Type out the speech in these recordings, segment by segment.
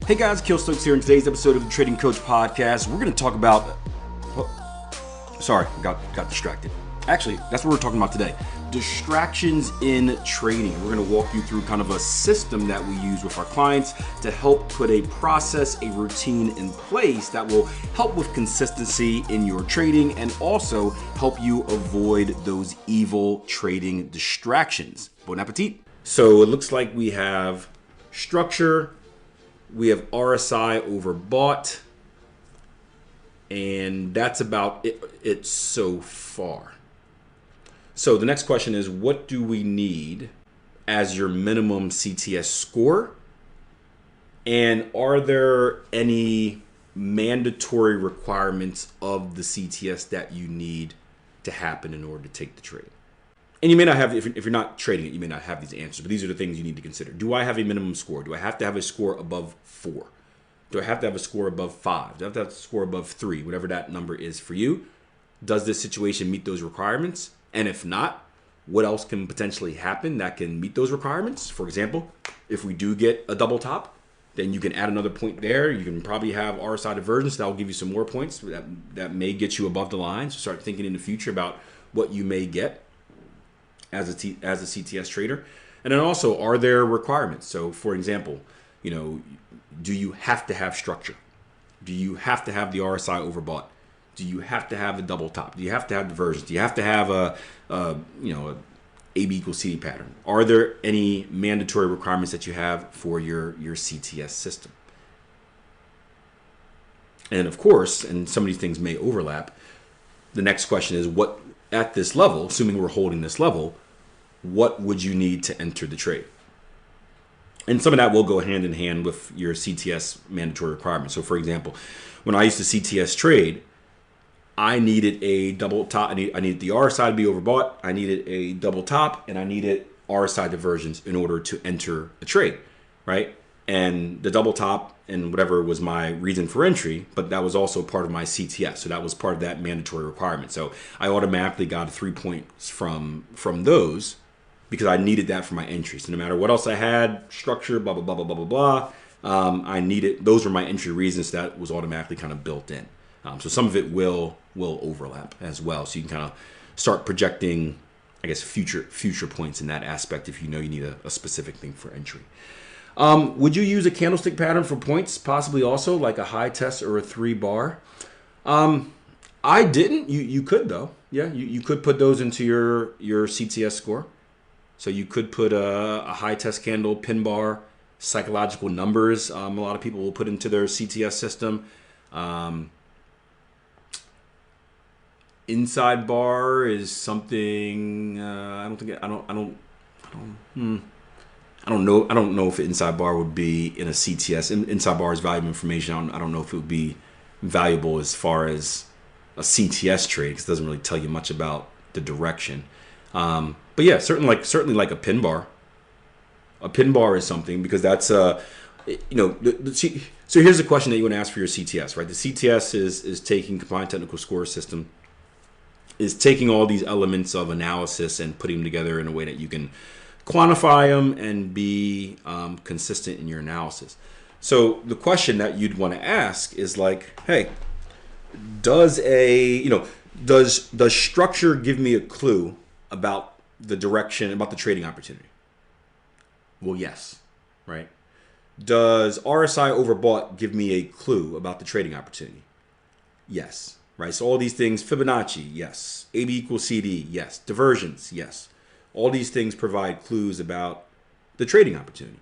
Hey guys, Akil here. In today's episode of the Trading Coach Podcast, we're going to talk about... Sorry, got distracted. Actually, that's what we're talking about today. Distractions in trading. We're going to walk you through kind of a system that we use with our clients to help put a process, a routine in place that will help with consistency in your trading and also help you avoid those evil trading distractions. Bon appetit. So it looks like we have structure, we have RSI overbought, and that's about it so far. So the next question is, what do we need as your minimum CTS score? And are there any mandatory requirements of the CTS that you need to happen in order to take the trade? And you may not have, if you're not trading it, you may not have these answers, but these are the things you need to consider. Do I have a minimum score? Do I have to have a score above 4? Do I have to have a score above 5? Do I have to have a score above 3? Whatever that number is for you. Does this situation meet those requirements? And if not, what else can potentially happen that can meet those requirements? For example, if we do get a double top, then you can add another point there. You can probably have RSI divergence. That will give you some more points that may get you above the line. So start thinking in the future about what you may get as a CTS trader. And then also, are there requirements? So for example, do you have to have structure? Do you have to have the RSI overbought? Do you have to have a double top? Do you have to have divergence? Do you have to have a AB equals CD pattern? Are there any mandatory requirements that you have for your CTS system? And of course, and some of these things may overlap, the next question is, what at this level, assuming we're holding this level, what would you need to enter the trade? And some of that will go hand in hand with your CTS mandatory requirements. So for example, when I used to CTS trade, I needed a double top. I needed the RSI to be overbought. I needed a double top, and I needed RSI divergence in order to enter a trade, right? And the double top and whatever was my reason for entry, but that was also part of my CTS. So that was part of that mandatory requirement. So I automatically got 3 points from those because I needed that for my entry. So no matter what else I had, structure, blah, blah, blah, blah, blah, blah, blah, I needed, those were my entry reasons. That was automatically kind of built in. So some of it will overlap as well. So you can kind of start projecting, I guess, future points in that aspect if you know you need a specific thing for entry. Would you use a candlestick pattern for points? Possibly also like a high test or a 3 bar. I didn't. You could though. Yeah, you could put those into your CTS score. So you could put a high test candle, pin bar, psychological numbers. A lot of people will put into their CTS system. Inside bar is something I don't know if an inside bar would be in a CTS. Inside bar is valuable information. I don't know if it would be valuable as far as a CTS trade because it doesn't really tell you much about the direction. But yeah, certainly like a pin bar. A pin bar is something because that's so here's the question that you want to ask for your CTS, right? The CTS is taking combined technical score system, is taking all these elements of analysis and putting them together in a way that you can quantify them and be consistent in your analysis. So the question that you'd want to ask is like, hey, does structure give me a clue about the direction, about the trading opportunity? Well, yes, right? Does RSI overbought give me a clue about the trading opportunity? Yes, right? So all these things, Fibonacci, yes. AB equals CD, yes. Divergence, yes. All these things provide clues about the trading opportunity.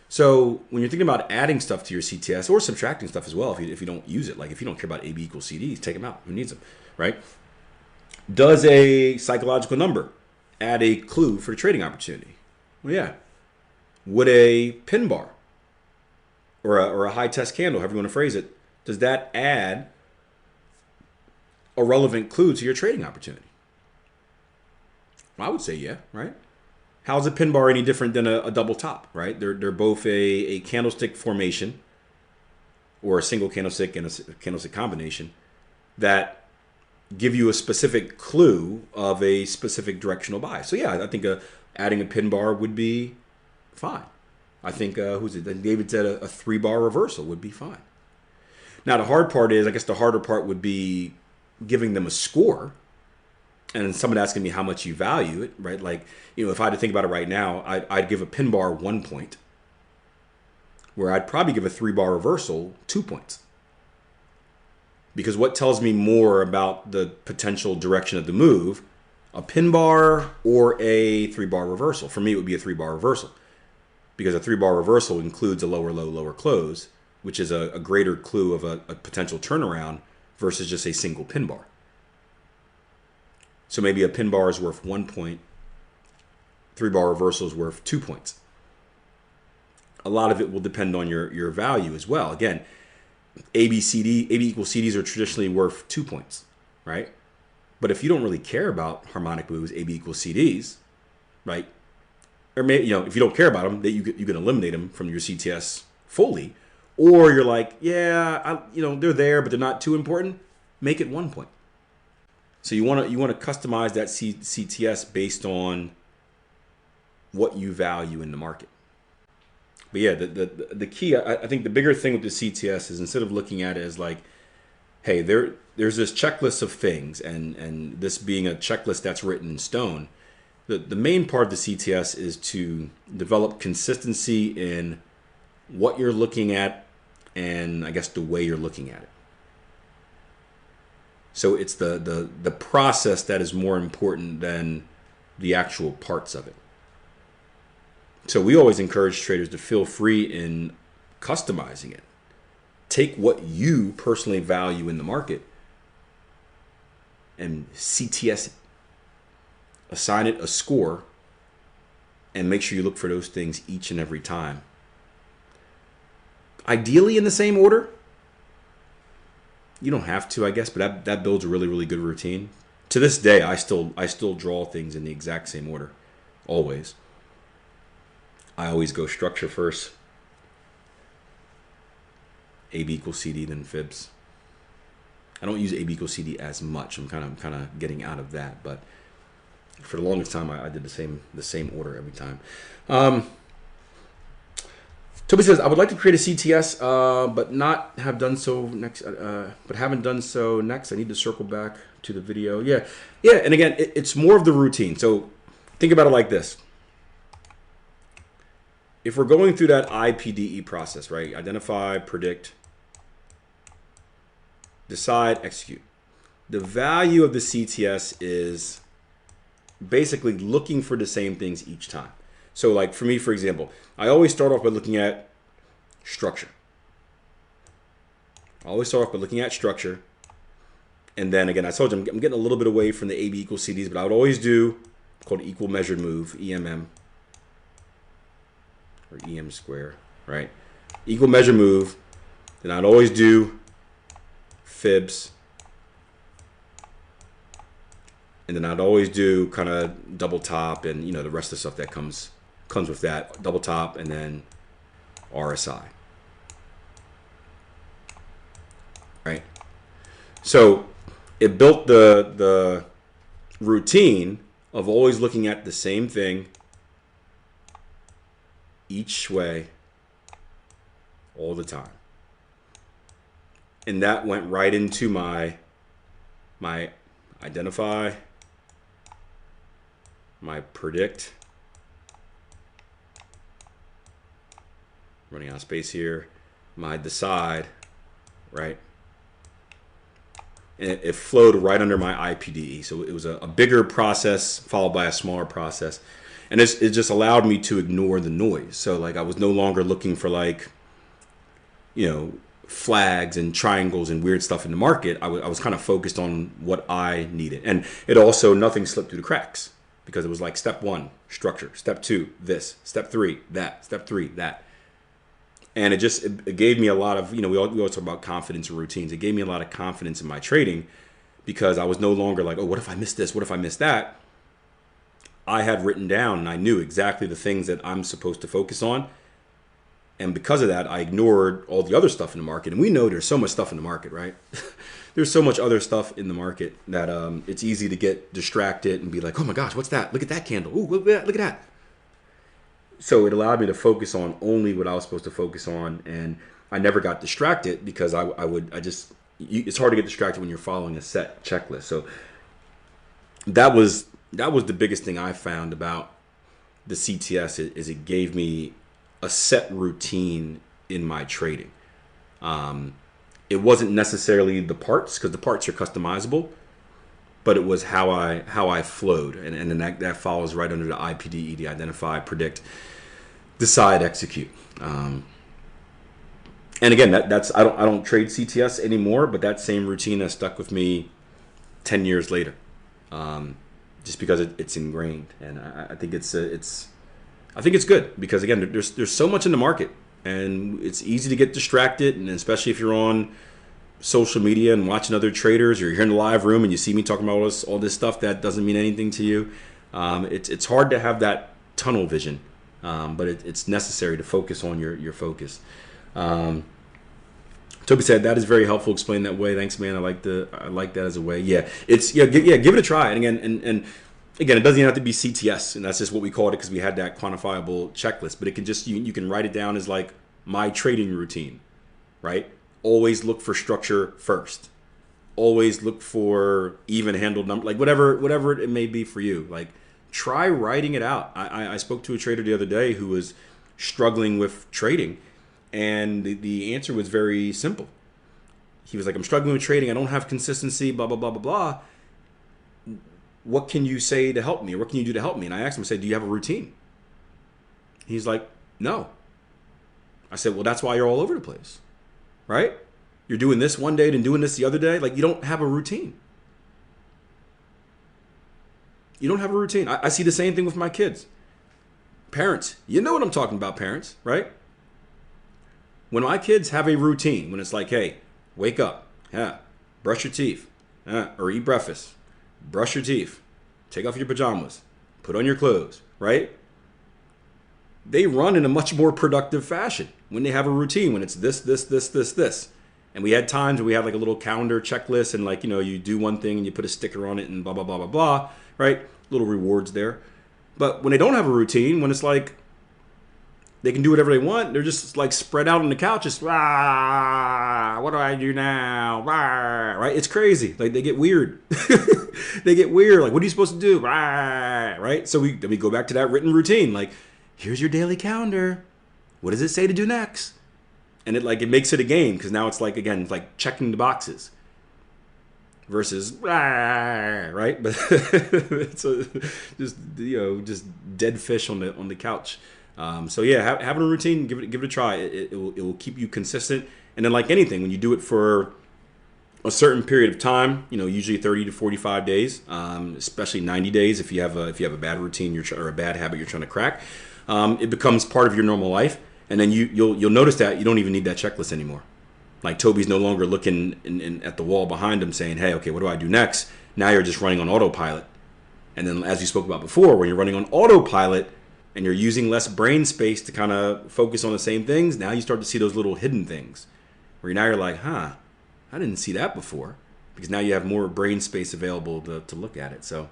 So when you're thinking about adding stuff to your CTS or subtracting stuff as well, if you don't use it, like if you don't care about AB equals CDs, take them out. Who needs them, right? Does a psychological number add a clue for the trading opportunity? Well, yeah. Would a pin bar or a high test candle, however you want to phrase it, does that add a relevant clue to your trading opportunity? Well, I would say yeah, right? How's a pin bar any different than a double top, right? They're both a candlestick formation or a single candlestick and a candlestick combination that give you a specific clue of a specific directional buy. So yeah, I think adding a pin bar would be fine. I think, who's it? David said a 3-bar reversal would be fine. Now, the hard part is, I guess the harder part would be giving them a score and someone asking me how much you value it, right? Like, if I had to think about it right now, I'd give a pin bar 1 point, where I'd probably give a 3-bar reversal 2 points. Because what tells me more about the potential direction of the move, a pin bar or a 3-bar reversal? For me, it would be a 3-bar reversal, because a 3-bar reversal includes a lower low, lower close, which is a greater clue of a potential turnaround versus just a single pin bar. So maybe a pin bar is worth 1 point, 3-bar reversal is worth 2 points. A lot of it will depend on your value as well. Again, AB equals CDs are traditionally worth 2 points, right? But if you don't really care about harmonic moves, AB equals CDs, right? Or maybe, if you don't care about them, that you can eliminate them from your CTS fully. Or you're like, yeah, they're there, but they're not too important. Make it 1 point. So you want to customize that CTS based on what you value in the market. But yeah, the key, I think the bigger thing with the CTS is, instead of looking at it as like, hey, there's this checklist of things, and this being a checklist that's written in stone, the main part of the CTS is to develop consistency in what you're looking at, and I guess the way you're looking at it. So it's the process that is more important than the actual parts of it. So we always encourage traders to feel free in customizing it. Take what you personally value in the market and CTS it. Assign it a score, and make sure you look for those things each and every time. Ideally in the same order. You don't have to, I guess, but that builds a really, really good routine. To this day, I still draw things in the exact same order, always. I always go structure first, AB equals CD, then fibs. I don't use AB equals CD as much. I'm kind of getting out of that, but for the longest time, I did the same order every time. Toby says, I would like to create a CTS, but haven't done so next. I need to circle back to the video. Yeah. And again, it's more of the routine. So think about it like this. If we're going through that IPDE process, right? Identify, predict, decide, execute. The value of the CTS is basically looking for the same things each time. So like for me, for example, I always start off by looking at structure. And then again, I told you I'm getting a little bit away from the AB equals CDs, but I would always do called equal measured move, EMM. Or EM square, right? Equal measure move. Then I'd always do fibs. And then I'd always do kind of double top and the rest of the stuff that comes with that. Double top and then RSI. Right? So it built the routine of always looking at the same thing each way all the time. And that went right into my identify, my predict, running out of space here, my decide, right? And it flowed right under my IPDE. So it was a bigger process followed by a smaller process. And it just allowed me to ignore the noise. So like I was no longer looking for like, flags and triangles and weird stuff in the market. I was kind of focused on what I needed. And it also, nothing slipped through the cracks, because it was like step 1, structure, step 2, this, step 3, that, step 3, that. And it gave me a lot of, we always talk about confidence and routines. It gave me a lot of confidence in my trading, because I was no longer like, oh, what if I miss this? What if I miss that? I had written down and I knew exactly the things that I'm supposed to focus on. And because of that, I ignored all the other stuff in the market. And we know there's so much stuff in the market, right? There's so much other stuff in the market that it's easy to get distracted and be like, oh my gosh, what's that? Look at that candle. Ooh, look at that. So it allowed me to focus on only what I was supposed to focus on, and I never got distracted because it's hard to get distracted when you're following a set checklist. So that was the biggest thing I found about the CTS is it gave me a set routine in my trading. It wasn't necessarily the parts, because the parts are customizable, but it was how I flowed, and then that follows right under the IPD, ED, identify, predict, decide, execute. And again, that's I don't trade CTS anymore, but that same routine has stuck with me 10 years later, just because it's ingrained, and I think it's good because again, there's so much in the market, and it's easy to get distracted, and especially if you're on social media and watching other traders, or you're in the live room and you see me talking about all this stuff that doesn't mean anything to you. It's hard to have that tunnel vision, but it's necessary to focus on your focus. Toby said that is very helpful. Explain that way. Thanks, man. I like that as a way. Yeah, give it a try. And again, it doesn't even have to be CTS, and that's just what we called it because we had that quantifiable checklist. But it can just you can write it down as like my trading routine, right? Always look for structure first. Always look for even handled number, like whatever it may be for you. Like try writing it out. I spoke to a trader the other day who was struggling with trading, and the answer was very simple. He was like, I'm struggling with trading. I don't have consistency, blah, blah, blah, blah, blah. What can you say to help me? Or what can you do to help me? And I asked him, I said, do you have a routine? He's like, no. I said, well, that's why you're all over the place, right? You're doing this one day and doing this the other day. Like, you don't have a routine. You don't have a routine. I see the same thing with my kids. Parents, you know what I'm talking about, parents, right? When my kids have a routine, when it's like, hey, wake up, brush your teeth, or eat breakfast, brush your teeth, take off your pajamas, put on your clothes, right? They run in a much more productive fashion when they have a routine, when it's this. And we had times where we had like a little calendar checklist, and like, you do one thing and you put a sticker on it and blah, blah, blah, blah, blah, right? Little rewards there. But when they don't have a routine, when it's like, they can do whatever they want. They're just like spread out on the couch, just what do I do now? Right? It's crazy. Like they get weird. They get weird. Like, what are you supposed to do? Right? So then we go back to that written routine. Like, here's your daily calendar. What does it say to do next? And it makes it a game, because now it's like, again, it's like checking the boxes versus right. But it's just dead fish on the couch. So yeah, having a routine, give it a try. It will keep you consistent. And then, like anything, when you do it for a certain period of time, usually 30 to 45 days, especially 90 days, if you have a bad routine or a bad habit you're trying to crack, it becomes part of your normal life. And then you'll notice that you don't even need that checklist anymore. Like Toby's no longer looking at the wall behind him saying, hey, okay, what do I do next? Now you're just running on autopilot. And then, as we spoke about before, when you're running on autopilot, and you're using less brain space to kind of focus on the same things, now you start to see those little hidden things where now you're like, I didn't see that before, because now you have more brain space available to look at it. So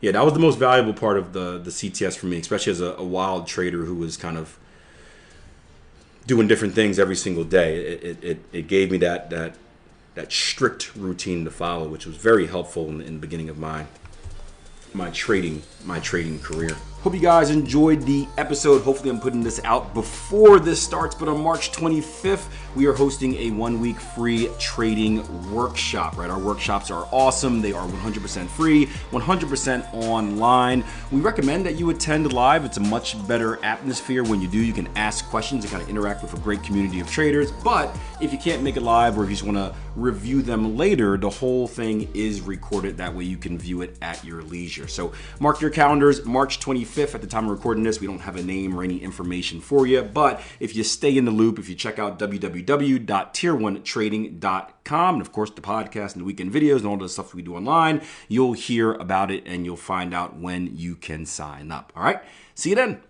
yeah, that was the most valuable part of the CTS for me, especially as a wild trader who was kind of doing different things every single day. It gave me that strict routine to follow, which was very helpful in the beginning of my trading career. Hope you guys enjoyed the episode. Hopefully I'm putting this out before this starts, but on March 25th, we are hosting a 1-week free trading workshop, right? Our workshops are awesome. They are 100% free, 100% online. We recommend that you attend live. It's a much better atmosphere when you do. You can ask questions and kind of interact with a great community of traders. But if you can't make it live, or if you just want to review them later, the whole thing is recorded. That way you can view it at your leisure. So mark your calendars, March 25th. At the time of recording this, we don't have a name or any information for you, but if you stay in the loop, if you check out www.tier1trading.com, and of course the podcast and the weekend videos and all the stuff we do online, you'll hear about it and you'll find out when you can sign up. All right, see you then.